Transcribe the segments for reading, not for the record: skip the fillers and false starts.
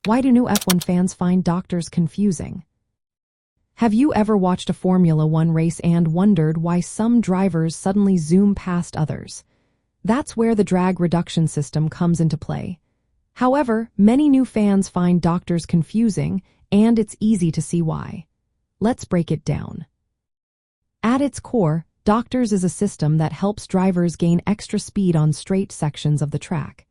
Why do new F1 fans find doctors confusing? Have you ever watched a Formula One race and wondered why some drivers suddenly zoom past others? That's where the drag reduction system comes into play. However, many new fans find doctors confusing, and it's easy to see why. Let's break it down. At its core, doctors is a system that helps drivers gain extra speed on straight sections of the track.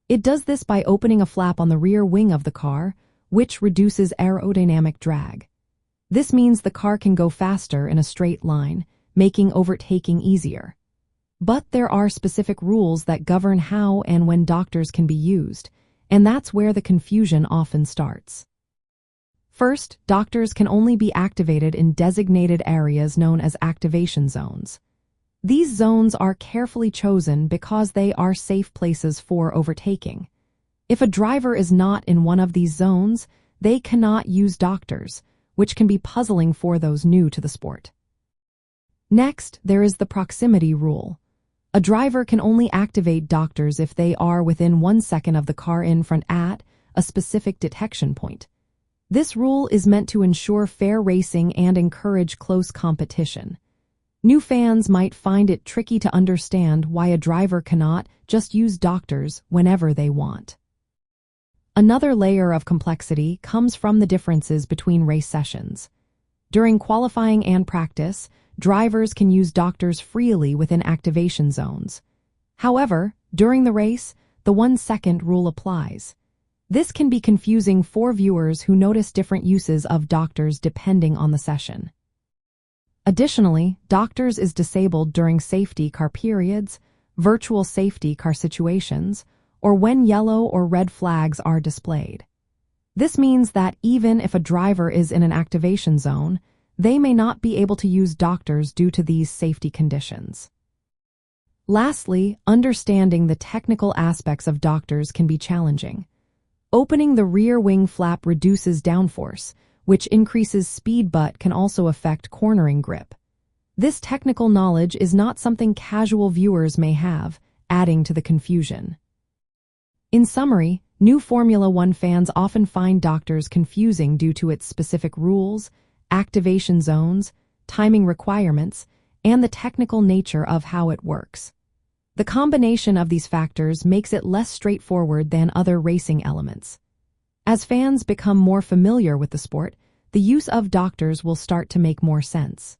It does this by opening a flap on the rear wing of the car, which reduces aerodynamic drag. This means the car can go faster in a straight line, making overtaking easier. But there are specific rules that govern how and when doctors can be used, and that's where the confusion often starts. First, doctors can only be activated in designated areas known as activation zones. These zones are carefully chosen because they are safe places for overtaking. If a driver is not in one of these zones, they cannot use doctors, which can be puzzling for those new to the sport. Next, there is the proximity rule. A driver can only activate doctors if they are within 1 second of the car in front at a specific detection point. This rule is meant to ensure fair racing and encourage close competition. New fans might find it tricky to understand why a driver cannot just use doctors whenever they want. Another layer of complexity comes from the differences between race sessions. During qualifying and practice, drivers can use doctors freely within activation zones. However, during the race, the 1 second rule applies. This can be confusing for viewers who notice different uses of doctors depending on the session. Additionally, doctors is disabled during safety car periods, virtual safety car situations, or when yellow or red flags are displayed. This means that even if a driver is in an activation zone, they may not be able to use doctors due to these safety conditions. Lastly, understanding the technical aspects of doctors can be challenging. Opening the rear wing flap reduces downforce, which increases speed but can also affect cornering grip. This technical knowledge is not something casual viewers may have, adding to the confusion. In summary, new Formula One fans often find doctors confusing due to its specific rules, activation zones, timing requirements, and the technical nature of how it works. The combination of these factors makes it less straightforward than other racing elements. As fans become more familiar with the sport, the use of doctors will start to make more sense.